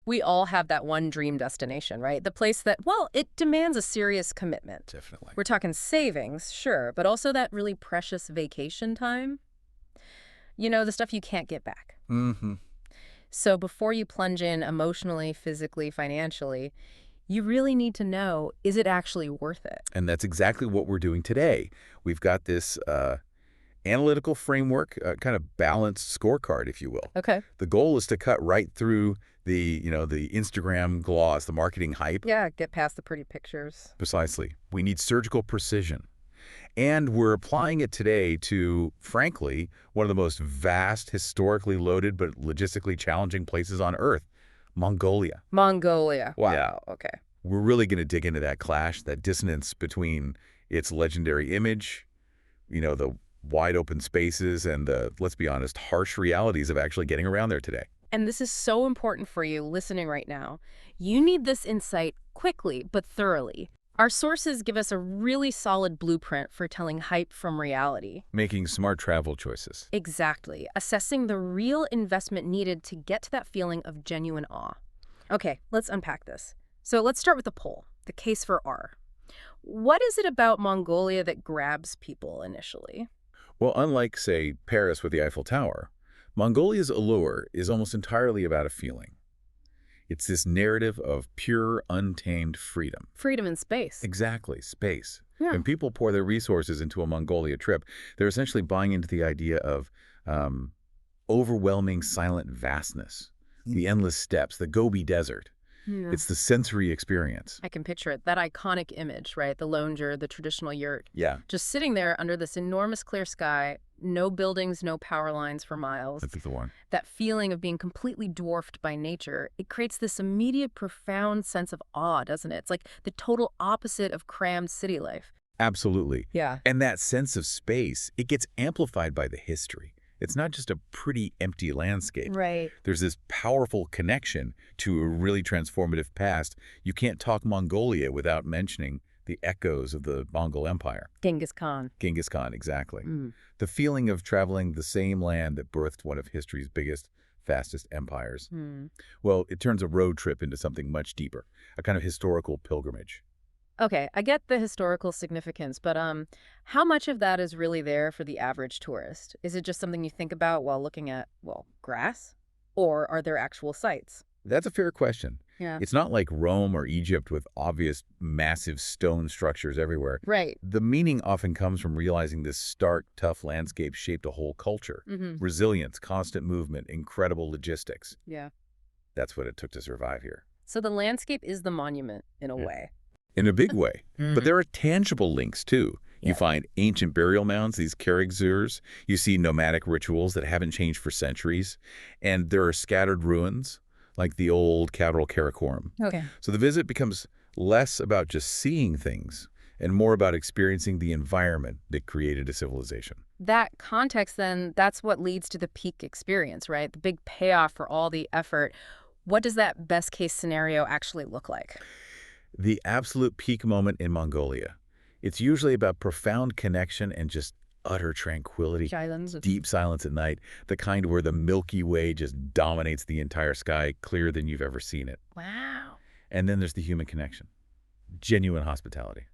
We all have that one dream destination, right? The place that, well, it demands a serious commitment. Definitely. We're talking savings, sure, but also that really precious vacation time. You know, the stuff you can't get back. Mm-hmm. So before you plunge in emotionally, physically, financially, you really need to know, is it actually worth it? And that's exactly what we're doing today. We've got this analytical framework, kind of balanced scorecard, if you will. Okay. The goal is to cut right through the Instagram gloss, the marketing hype. Yeah, get past the pretty pictures. Precisely. We need surgical precision. And we're applying it today to, frankly, one of the most vast, historically loaded, but logistically challenging places on Earth, Mongolia. Mongolia. Wow. Yeah. Okay. We're really going to dig into that clash, that dissonance between its legendary image, the wide open spaces, and the, let's be honest, harsh realities of actually getting around there today. And this is so important for you listening right now. You need this insight quickly but thoroughly. Our sources give us a really solid blueprint for telling hype from reality. Making smart travel choices. Exactly. Assessing the real investment needed to get to that feeling of genuine awe. Okay, let's unpack this. So let's start with the poll, the case for R. What is it about Mongolia that grabs people initially? Well, unlike, say, Paris with the Eiffel Tower, Mongolia's allure is almost entirely about a feeling. It's this narrative of pure, untamed freedom. Freedom in space. Exactly, space. Yeah. When people pour their resources into a Mongolia trip, they're essentially buying into the idea of overwhelming silent vastness, the endless steppes, the Gobi Desert. Yeah. It's the sensory experience. I can picture it. That iconic image, right? The longer, the traditional yurt. Yeah. Just sitting there under this enormous clear sky, no buildings, no power lines for miles. That's the one. That feeling of being completely dwarfed by nature, it creates this immediate, profound sense of awe, doesn't it? It's like the total opposite of crammed city life. Absolutely. Yeah. And that sense of space, it gets amplified by the history. It's not just a pretty empty landscape. Right. There's this powerful connection to a really transformative past. You can't talk Mongolia without mentioning the echoes of the Mongol Empire. Genghis Khan. Genghis Khan, exactly. Mm. The feeling of traveling the same land that birthed one of history's biggest, fastest empires. Mm. Well, it turns a road trip into something much deeper, a kind of historical pilgrimage. Okay, I get the historical significance, but how much of that is really there for the average tourist? Is it just something you think about while looking at, well, grass? Or are there actual sites? That's a fair question. Yeah. It's not like Rome or Egypt with obvious massive stone structures everywhere. Right. The meaning often comes from realizing this stark, tough landscape shaped a whole culture. Mm-hmm. Resilience, constant movement, incredible logistics. Yeah. That's what it took to survive here. So the landscape is the monument, in a way. In a big way. Mm-hmm. But there are tangible links, too. You find ancient burial mounds, these Karagzurs. You see nomadic rituals that haven't changed for centuries. And there are scattered ruins, like the old capital Karakorum. Okay. So the visit becomes less about just seeing things and more about experiencing the environment that created a civilization. That context, then, that's what leads to the peak experience, right? The big payoff for all the effort. What does that best case scenario actually look like? The absolute peak moment in Mongolia. It's usually about profound connection and just utter tranquility. Silence. Deep silence at night, the kind where the Milky Way just dominates the entire sky, clearer than you've ever seen it. Wow. And then there's the human connection. Genuine hospitality.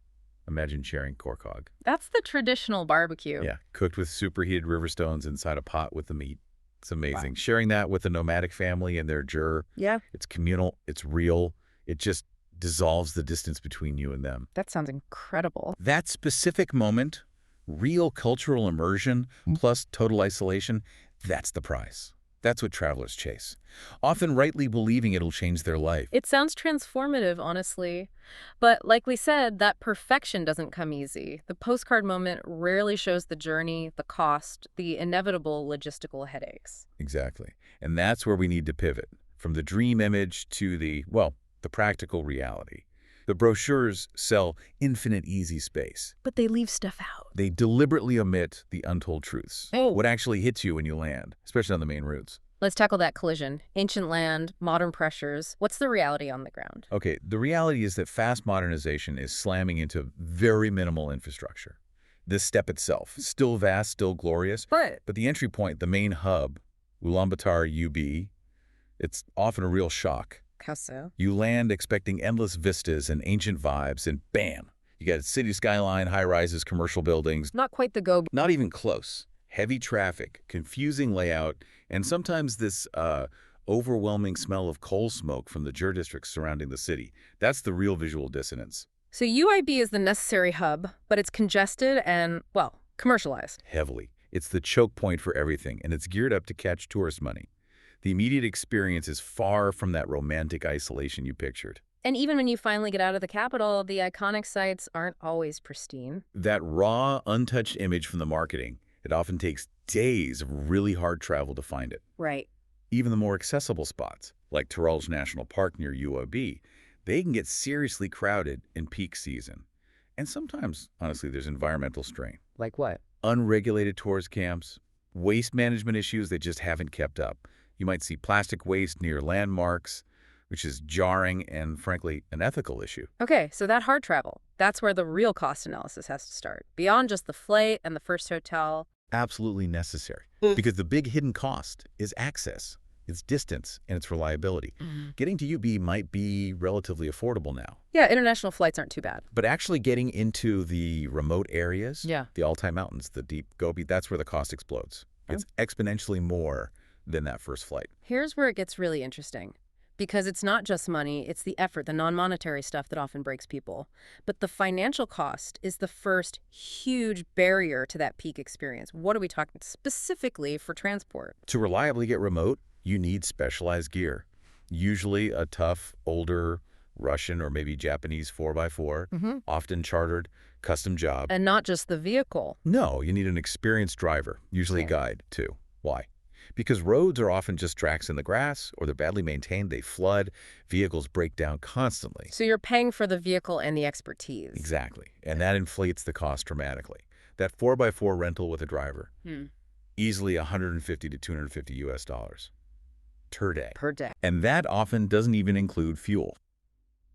Imagine sharing korkog. That's the traditional barbecue. Yeah, cooked with superheated river stones inside a pot with the meat. It's amazing. Wow. Sharing that with a nomadic family and their jur. Yeah. It's communal. It's real. It just dissolves the distance between you and them. That sounds incredible. That specific moment, real cultural immersion plus total isolation, that's the prize. That's what travelers chase, often rightly believing it'll change their life. It sounds transformative, honestly. But like we said, that perfection doesn't come easy. The postcard moment rarely shows the journey, the cost, the inevitable logistical headaches. Exactly. And that's where we need to pivot, from the dream image to the practical reality. The brochures sell infinite easy space. But they leave stuff out. They deliberately omit the untold truths. Oh. What actually hits you when you land, especially on the main routes. Let's tackle that collision. Ancient land, modern pressures. What's the reality on the ground? Okay, the reality is that fast modernization is slamming into very minimal infrastructure. This step itself, still vast, still glorious, But the entry point, the main hub, Ulaanbaatar UB, it's often a real shock. How so? You land expecting endless vistas and ancient vibes, and bam! You got a city skyline, high-rises, commercial buildings. Not quite the go. Not even close. Heavy traffic, confusing layout, and sometimes this overwhelming smell of coal smoke from the jur districts surrounding the city. That's the real visual dissonance. So UIB is the necessary hub, but it's congested and, well, commercialized. Heavily. It's the choke point for everything, and it's geared up to catch tourist money. The immediate experience is far from that romantic isolation you pictured. And even when you finally get out of the capital, the iconic sites aren't always pristine. That raw, untouched image from the marketing, it often takes days of really hard travel to find it. Right. Even the more accessible spots, like Turalj National Park near UOB, they can get seriously crowded in peak season. And sometimes, honestly, there's environmental strain. Like what? Unregulated tourist camps, waste management issues that just haven't kept up. You might see plastic waste near landmarks, which is jarring and, frankly, an ethical issue. Okay, so that hard travel, that's where the real cost analysis has to start. Beyond just the flight and the first hotel. Absolutely necessary. Because the big hidden cost is access, its distance, and its reliability. Getting to UB might be relatively affordable now. Yeah, international flights aren't too bad. But actually getting into the remote areas, Yeah. the Altai Mountains, the deep Gobi, that's where the cost explodes. It's exponentially more than that first flight. Here's where it gets really interesting. Because it's not just money, it's the effort, the non-monetary stuff that often breaks people. But the financial cost is the first huge barrier to that peak experience. What are we talking specifically for transport? To reliably get remote, you need specialized gear. Usually a tough, older Russian or maybe Japanese 4x4, often chartered, custom job. And not just the vehicle. No, you need an experienced driver, usually a guide, too. Why? Because roads are often just tracks in the grass, or they're badly maintained, they flood, vehicles break down constantly. So you're paying for the vehicle and the expertise. Exactly. And that inflates the cost dramatically. That 4x4 rental with a driver, easily $150 to $250 US per day. Per day. And that often doesn't even include fuel,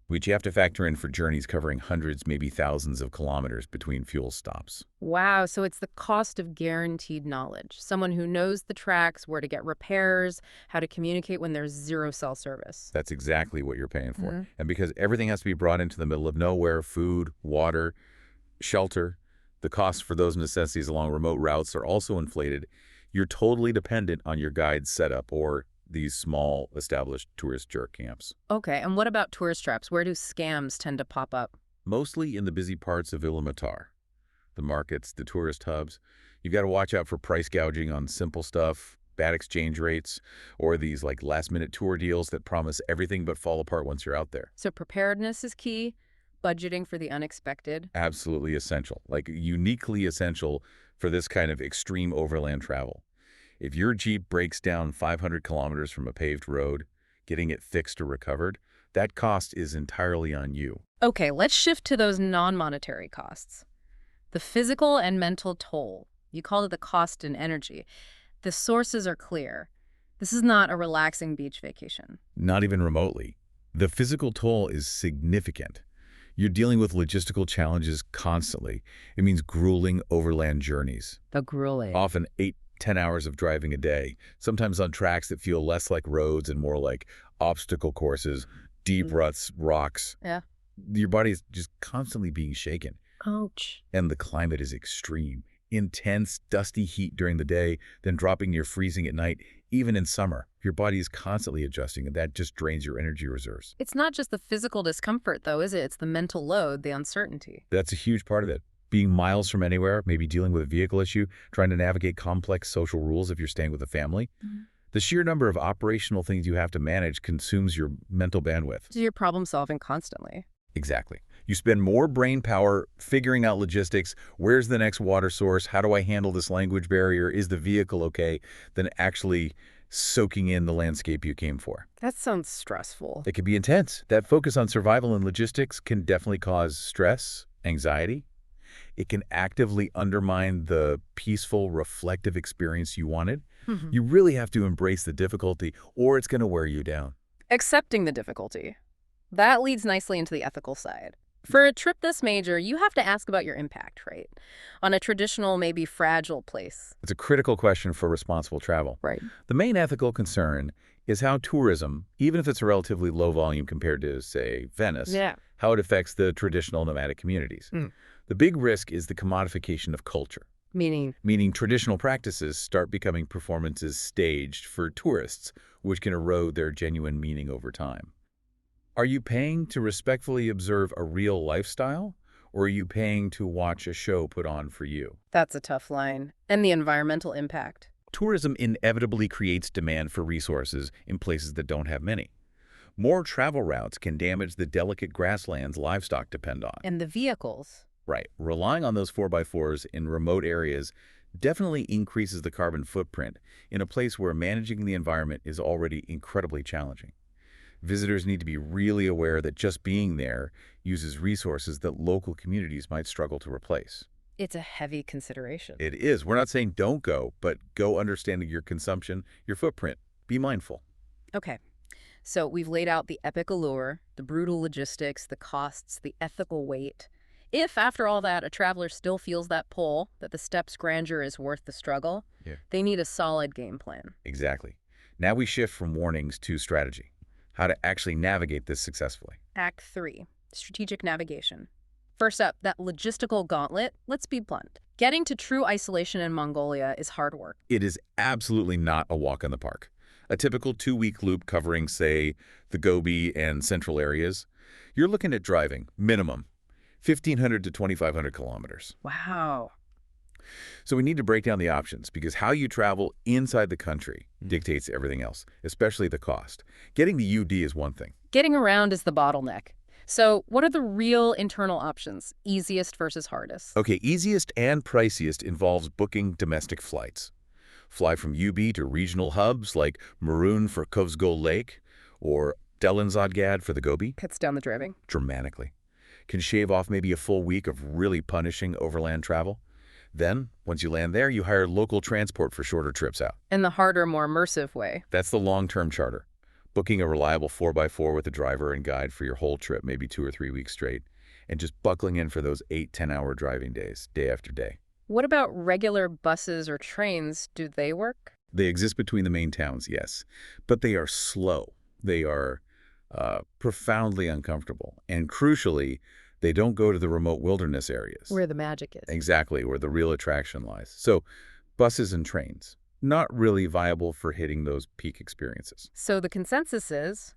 which you have to factor in for journeys covering hundreds, maybe thousands of kilometers between fuel stops. Wow, so it's the cost of guaranteed knowledge. Someone who knows the tracks, where to get repairs, how to communicate when there's zero cell service. That's exactly what you're paying for. And because everything has to be brought into the middle of nowhere, food, water, shelter, the costs for those necessities along remote routes are also inflated. You're totally dependent on your guide's setup or these small established tourist jerk camps. Okay, and what about tourist traps? Where do scams tend to pop up? Mostly in the busy parts of Ulaanbaatar. The markets, the tourist hubs. You've got to watch out for price gouging on simple stuff, bad exchange rates, or these like last-minute tour deals that promise everything but fall apart once you're out there. So preparedness is key, budgeting for the unexpected. Absolutely essential, like uniquely essential for this kind of extreme overland travel. If your Jeep breaks down 500 kilometers from a paved road, getting it fixed or recovered, that cost is entirely on you. Okay, let's shift to those non-monetary costs. The physical and mental toll. You called it the cost and energy. The sources are clear. This is not a relaxing beach vacation. Not even remotely. The physical toll is significant. You're dealing with logistical challenges constantly. It means grueling overland journeys. The grueling. Often 8-10 hours of driving a day, sometimes on tracks that feel less like roads and more like obstacle courses, deep ruts, rocks. Yeah. Your body is just constantly being shaken. Ouch. And the climate is extreme. Intense, dusty heat during the day, then dropping near freezing at night, even in summer. Your body is constantly adjusting, and that just drains your energy reserves. It's not just the physical discomfort, though, is it? It's the mental load, the uncertainty. That's a huge part of it. Being miles from anywhere, maybe dealing with a vehicle issue, trying to navigate complex social rules if you're staying with a family. The sheer number of operational things you have to manage consumes your mental bandwidth. So you're problem solving constantly. Exactly. You spend more brain power figuring out logistics, where's the next water source, how do I handle this language barrier, is the vehicle okay, than actually soaking in the landscape you came for. That sounds stressful. It can be intense. That focus on survival and logistics can definitely cause stress, anxiety. It can actively undermine the peaceful, reflective experience you wanted. You really have to embrace the difficulty, or it's going to wear you down. Accepting the difficulty. That leads nicely into the ethical side. For a trip this major, you have to ask about your impact, right? On a traditional, maybe fragile place. It's a critical question for responsible travel. Right. The main ethical concern is how tourism, even if it's a relatively low volume compared to, say, Venice, Yeah. how it affects the traditional nomadic communities. Mm. The big risk is the commodification of culture, Meaning? meaning traditional practices start becoming performances staged for tourists, which can erode their genuine meaning over time. Are you paying to respectfully observe a real lifestyle, or are you paying to watch a show put on for you? That's a tough line. And the environmental impact. Tourism inevitably creates demand for resources in places that don't have many. More travel routes can damage the delicate grasslands livestock depend on. And the vehicles. Right. Relying on those 4x4s in remote areas definitely increases the carbon footprint in a place where managing the environment is already incredibly challenging. Visitors need to be really aware that just being there uses resources that local communities might struggle to replace. It's a heavy consideration. It is. We're not saying don't go, but go understanding your consumption, your footprint. Be mindful. Okay. So we've laid out the epic allure, the brutal logistics, the costs, the ethical weight. If, after all that, a traveler still feels that pull, that the step's grandeur is worth the struggle, they need a solid game plan. Exactly. Now we shift from warnings to strategy. How to actually navigate this successfully. Act 3, strategic navigation. First up, that logistical gauntlet. Let's be blunt. Getting to true isolation in Mongolia is hard work. It is absolutely not a walk in the park. A typical 2-week loop covering, say, the Gobi and central areas, you're looking at driving, minimum, 1,500 to 2,500 kilometers. Wow. So we need to break down the options because how you travel inside the country dictates everything else, especially the cost. Getting the UD is one thing. Getting around is the bottleneck. So what are the real internal options, easiest versus hardest? Okay, easiest and priciest involves booking domestic flights. Fly from UB to regional hubs like Maroon for Kovsgol Lake or Delinzadgad for the Gobi. Cuts down the driving. Dramatically. Can shave off maybe a full week of really punishing overland travel. Then, once you land there, you hire local transport for shorter trips out. In the harder, more immersive way. That's the long-term charter. Booking a reliable 4x4 with a driver and guide for your whole trip, maybe 2 or 3 weeks straight, and just buckling in for those 8-10-hour driving days, day after day. What about regular buses or trains? Do they work? They exist between the main towns, yes, but they are slow. They are profoundly uncomfortable. And crucially, they don't go to the remote wilderness areas. Where the magic is. Exactly, where the real attraction lies. So buses and trains, not really viable for hitting those peak experiences. So the consensus is,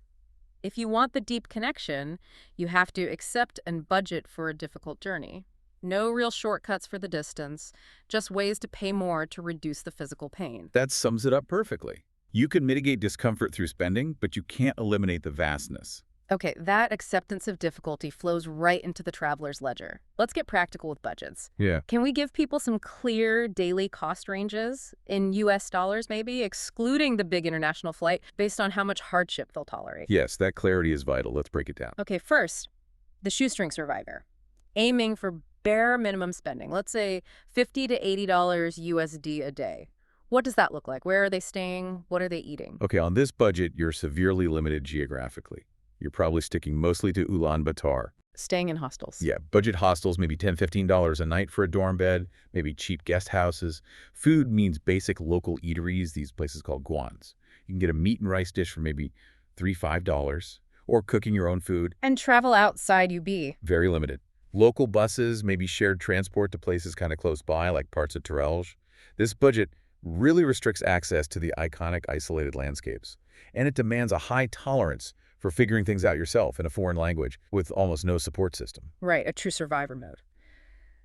if you want the deep connection, you have to accept and budget for a difficult journey. No real shortcuts for the distance, just ways to pay more to reduce the physical pain. That sums it up perfectly. You can mitigate discomfort through spending, but you can't eliminate the vastness. Okay, that acceptance of difficulty flows right into the traveler's ledger. Let's get practical with budgets. Yeah. Can we give people some clear daily cost ranges in US dollars maybe, excluding the big international flight, based on how much hardship they'll tolerate? Yes, that clarity is vital. Let's break it down. Okay, first, the shoestring survivor. Aiming for bare minimum spending, let's say $50 to $80 USD a day. What does that look like? Where are they staying? What are they eating? Okay, on this budget, you're severely limited geographically. You're probably sticking mostly to Ulaanbaatar. Staying in hostels. Yeah, budget hostels, maybe $10, $15 a night for a dorm bed, maybe cheap guest houses. Food means basic local eateries, these places called guans. You can get a meat and rice dish for maybe $3, $5, or cooking your own food. And travel outside UB. Very limited. Local buses, maybe shared transport to places kind of close by, like parts of Turelj. This budget really restricts access to the iconic isolated landscapes. And it demands a high tolerance for figuring things out yourself in a foreign language with almost no support system. Right, a true survivor mode.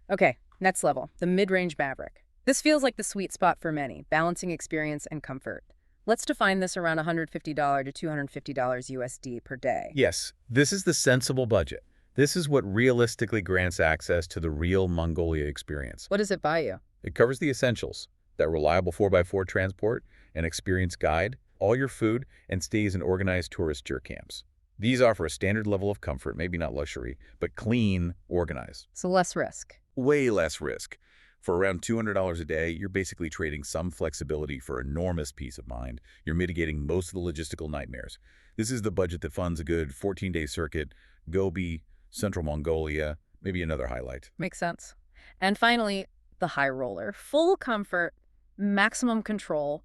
Okay, next level, the mid-range maverick. This feels like the sweet spot for many, balancing experience and comfort. Let's define this around $150 to $250 USD per day. Yes, this is the sensible budget. This is what realistically grants access to the real Mongolia experience. What does it buy you? It covers the essentials, that reliable 4x4 transport, an experienced guide, all your food, and stays in organized tourist tour camps. These offer a standard level of comfort, maybe not luxury, but clean, organized. So less risk. Way less risk. For around $200 a day, you're basically trading some flexibility for enormous peace of mind. You're mitigating most of the logistical nightmares. This is the budget that funds a good 14-day circuit, Gobi, Central Mongolia, maybe another highlight. Makes sense. And finally, the high roller. Full comfort, maximum control,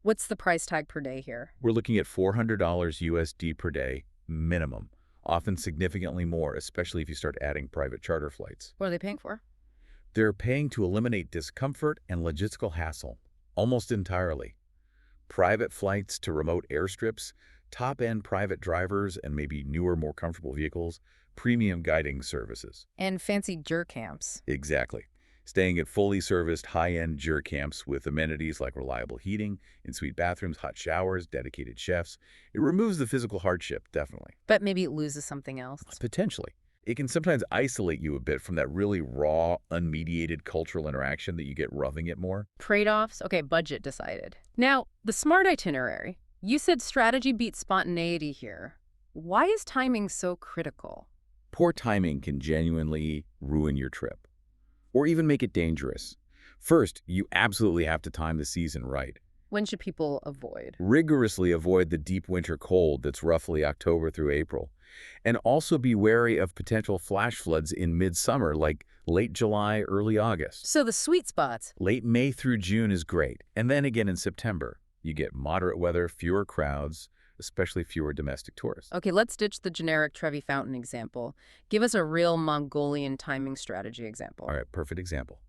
What's the price tag per day here? We're looking at $400 USD per day minimum, often significantly more, especially if you start adding private charter flights. What are they paying for? They're paying to eliminate discomfort and logistical hassle, almost entirely. Private flights to remote airstrips, top-end private drivers, and maybe newer, more comfortable vehicles, premium guiding services. And fancy jur camps. Exactly. Staying at fully serviced high-end jur camps with amenities like reliable heating, in-suite bathrooms, hot showers, dedicated chefs. It removes the physical hardship, definitely. But maybe it loses something else. Potentially. It can sometimes isolate you a bit from that really raw, unmediated cultural interaction that you get roughing it more. Trade-offs? Okay, budget decided. Now, the smart itinerary. You said strategy beats spontaneity here. Why is timing so critical? Poor timing can genuinely ruin your trip, or even make it dangerous. First, you absolutely have to time the season right. When should people avoid? Rigorously avoid the deep winter cold that's roughly October through April. And also be wary of potential flash floods in midsummer, like late July, early August. So the sweet spots. Late May through June is great. And then again in September, you get moderate weather, fewer crowds, especially fewer domestic tourists. Okay, let's ditch the generic Trevi Fountain example. Give us a real Mongolian timing strategy example. All right, perfect example.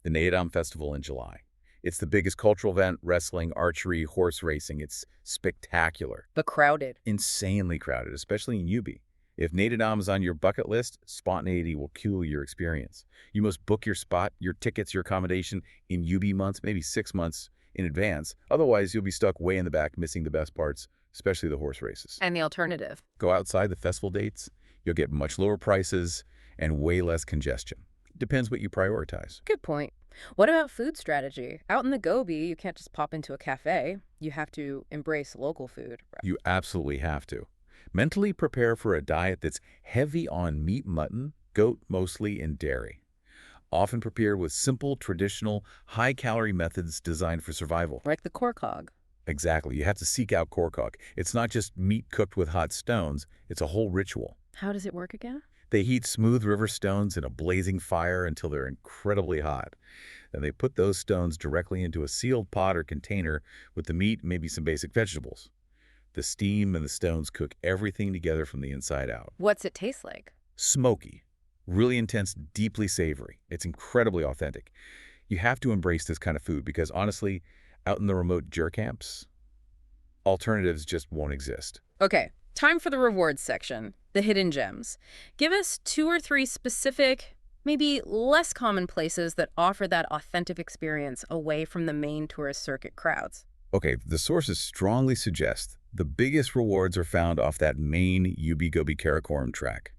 The Neodam Festival in July. It's the biggest cultural event, wrestling, archery, horse racing. It's spectacular. But crowded. Insanely crowded, especially in Ubi. If Neodam is on your bucket list, spontaneity will kill your experience. You must book your spot, your tickets, your accommodation in Ubi months, maybe 6 months in advance. Otherwise, you'll be stuck way in the back, missing the best parts, especially the horse races. And the alternative? Go outside the festival dates. You'll get much lower prices and way less congestion. Depends what you prioritize. Good point. What about food strategy? Out in the Gobi, you can't just pop into a cafe. You have to embrace local food. You absolutely have to. Mentally prepare for a diet that's heavy on meat, mutton, goat mostly, and dairy. Often prepared with simple, traditional, high-calorie methods designed for survival. Like the korkog. Exactly. You have to seek out korkog. It's not just meat cooked with hot stones. It's a whole ritual. How does it work again? They heat smooth river stones in a blazing fire until they're incredibly hot. Then they put those stones directly into a sealed pot or container with the meat and maybe some basic vegetables. The steam and the stones cook everything together from the inside out. What's it taste like? Smoky. Really intense, deeply savory. It's incredibly authentic. You have to embrace this kind of food because, honestly, out in the remote jur camps, alternatives just won't exist. Okay, time for the rewards section, the hidden gems. Give us 2 or 3 specific, maybe less common places that offer that authentic experience away from the main tourist circuit crowds. Okay, the sources strongly suggest the biggest rewards are found off that main Ubi-Gobi-Karakoram track.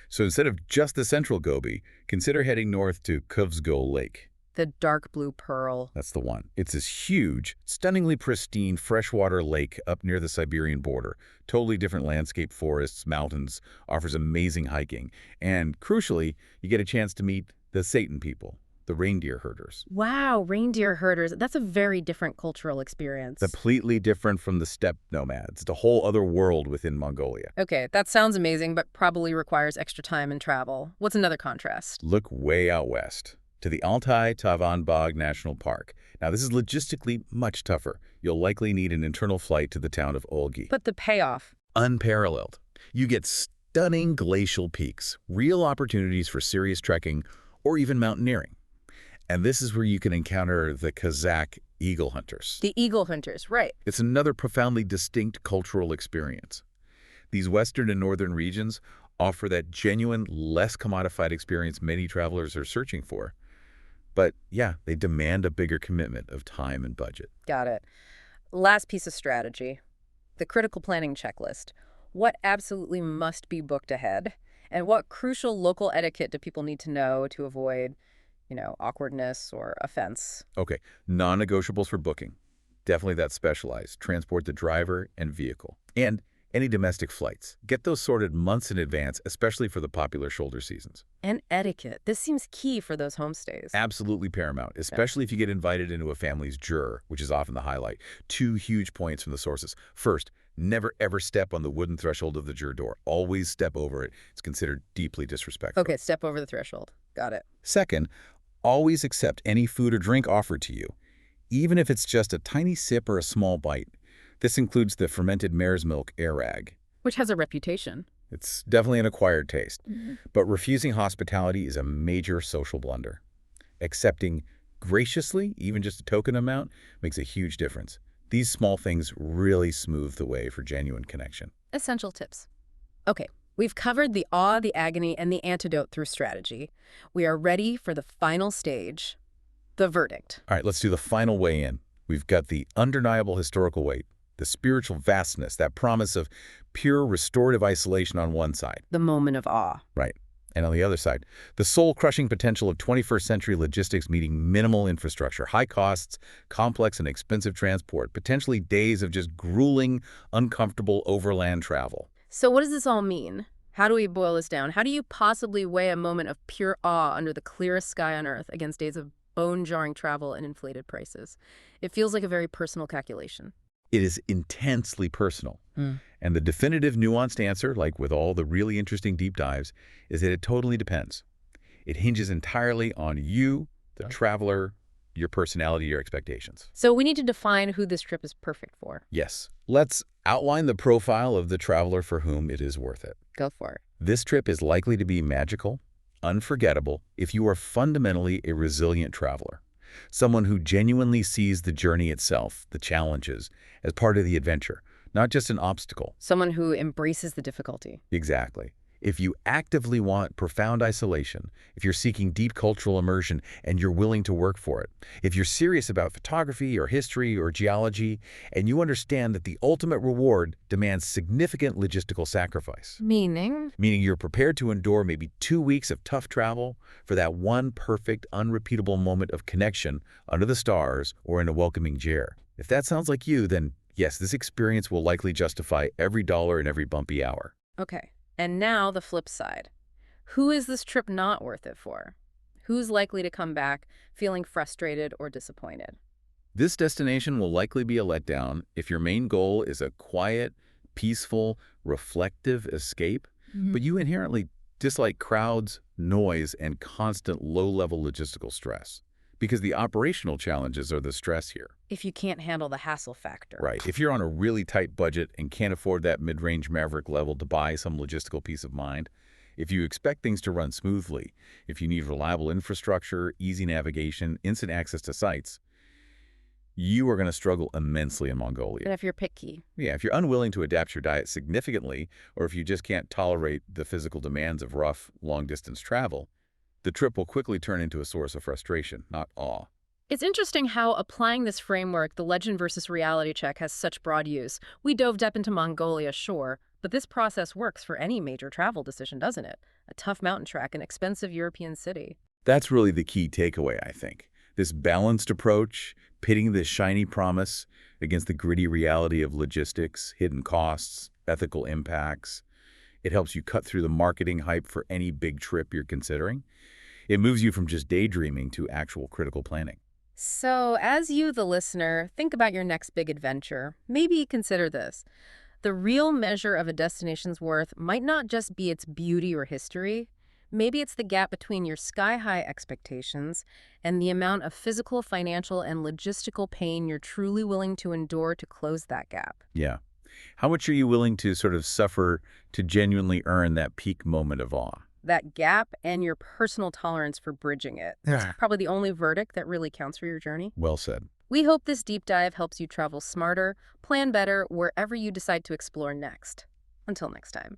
So instead of just the central Gobi, consider heading north to Kuvsgol Lake. The dark blue pearl. That's the one. It's this huge, stunningly pristine freshwater lake up near the Siberian border. Totally different landscape, forests, mountains, offers amazing hiking. And crucially, you get a chance to meet the Satan people, the reindeer herders. Wow, reindeer herders. That's a very different cultural experience. Completely different from the steppe nomads. It's a whole other world within Mongolia. Okay, that sounds amazing, but probably requires extra time and travel. What's another contrast? Look way out west to the Altai Tavan Bog National Park. Now, this is logistically much tougher. You'll likely need an internal flight to the town of Olgi. But the payoff? Unparalleled. You get stunning glacial peaks, real opportunities for serious trekking, or even mountaineering. And this is where you can encounter the Kazakh eagle hunters. The eagle hunters, right. It's another profoundly distinct cultural experience. These western and northern regions offer that genuine, less commodified experience many travelers are searching for. But yeah, they demand a bigger commitment of time and budget. Got it. Last piece of strategy, the critical planning checklist. What absolutely must be booked ahead? And what crucial local etiquette do people need to know to avoid, awkwardness or offense? Okay, non-negotiables for booking. Definitely that specialized. Transport the driver and vehicle. And any domestic flights. Get those sorted months in advance, especially for the popular shoulder seasons. And etiquette. This seems key for those homestays. Absolutely paramount, especially if you get invited into a family's jur, which is often the highlight. 2 huge points from the sources. First, never ever step on the wooden threshold of the jur door. Always step over it. It's considered deeply disrespectful. Okay, step over the threshold. Got it. Second, always accept any food or drink offered to you, even if it's just a tiny sip or a small bite. This includes the fermented mare's milk airag. Which has a reputation. It's definitely an acquired taste. Mm-hmm. But refusing hospitality is a major social blunder. Accepting graciously, even just a token amount, makes a huge difference. These small things really smooth the way for genuine connection. Essential tips. Okay, we've covered the awe, the agony, and the antidote through strategy. We are ready for the final stage, the verdict. All right, let's do the final weigh-in. We've got the undeniable historical weight, the spiritual vastness, that promise of pure restorative isolation on one side. The moment of awe. Right. And on the other side, the soul-crushing potential of 21st century logistics meeting minimal infrastructure, high costs, complex and expensive transport, potentially days of just grueling, uncomfortable overland travel. So what does this all mean? How do we boil this down? How do you possibly weigh a moment of pure awe under the clearest sky on Earth against days of bone-jarring travel and inflated prices? It feels like a very personal calculation. It is intensely personal. And the definitive nuanced answer, like with all the really interesting deep dives, is that it totally depends. It hinges entirely on you, the traveler, your personality, your expectations. So we need to define who this trip is perfect for. Yes. Let's outline the profile of the traveler for whom it is worth it. Go for it. This trip is likely to be magical, unforgettable, if you are fundamentally a resilient traveler. Someone who genuinely sees the journey itself, the challenges, as part of the adventure, not just an obstacle. Someone who embraces the difficulty. Exactly. If you actively want profound isolation, if you're seeking deep cultural immersion and you're willing to work for it, if you're serious about photography or history or geology, and you understand that the ultimate reward demands significant logistical sacrifice. Meaning? Meaning you're prepared to endure maybe 2 weeks of tough travel for that one perfect, unrepeatable moment of connection under the stars or in a welcoming chair. If that sounds like you, then yes, this experience will likely justify every dollar and every bumpy hour. Okay. And now the flip side. Who is this trip not worth it for? Who's likely to come back feeling frustrated or disappointed? This destination will likely be a letdown if your main goal is a quiet, peaceful, reflective escape, but you inherently dislike crowds, noise, and constant low-level logistical stress. Because the operational challenges are the stress here. If you can't handle the hassle factor. Right. If you're on a really tight budget and can't afford that mid-range Maverick level to buy some logistical peace of mind, if you expect things to run smoothly, if you need reliable infrastructure, easy navigation, instant access to sites, you are going to struggle immensely in Mongolia. And if you're picky. Yeah, if you're unwilling to adapt your diet significantly, or if you just can't tolerate the physical demands of rough, long-distance travel, the trip will quickly turn into a source of frustration, not awe. It's interesting how applying this framework, the legend versus reality check, has such broad use. We dove deep into Mongolia, sure, but this process works for any major travel decision, doesn't it? A tough mountain trek, an expensive European city. That's really the key takeaway, I think. This balanced approach, pitting the shiny promise against the gritty reality of logistics, hidden costs, ethical impacts. It helps you cut through the marketing hype for any big trip you're considering. It moves you from just daydreaming to actual critical planning. So, as you, the listener, think about your next big adventure, maybe consider this. The real measure of a destination's worth might not just be its beauty or history. Maybe it's the gap between your sky-high expectations and the amount of physical, financial, and logistical pain you're truly willing to endure to close that gap. Yeah. How much are you willing to sort of suffer to genuinely earn that peak moment of awe? That gap and your personal tolerance for bridging it. Yeah. It's probably the only verdict that really counts for your journey. Well said. We hope this deep dive helps you travel smarter, plan better, wherever you decide to explore next. Until next time.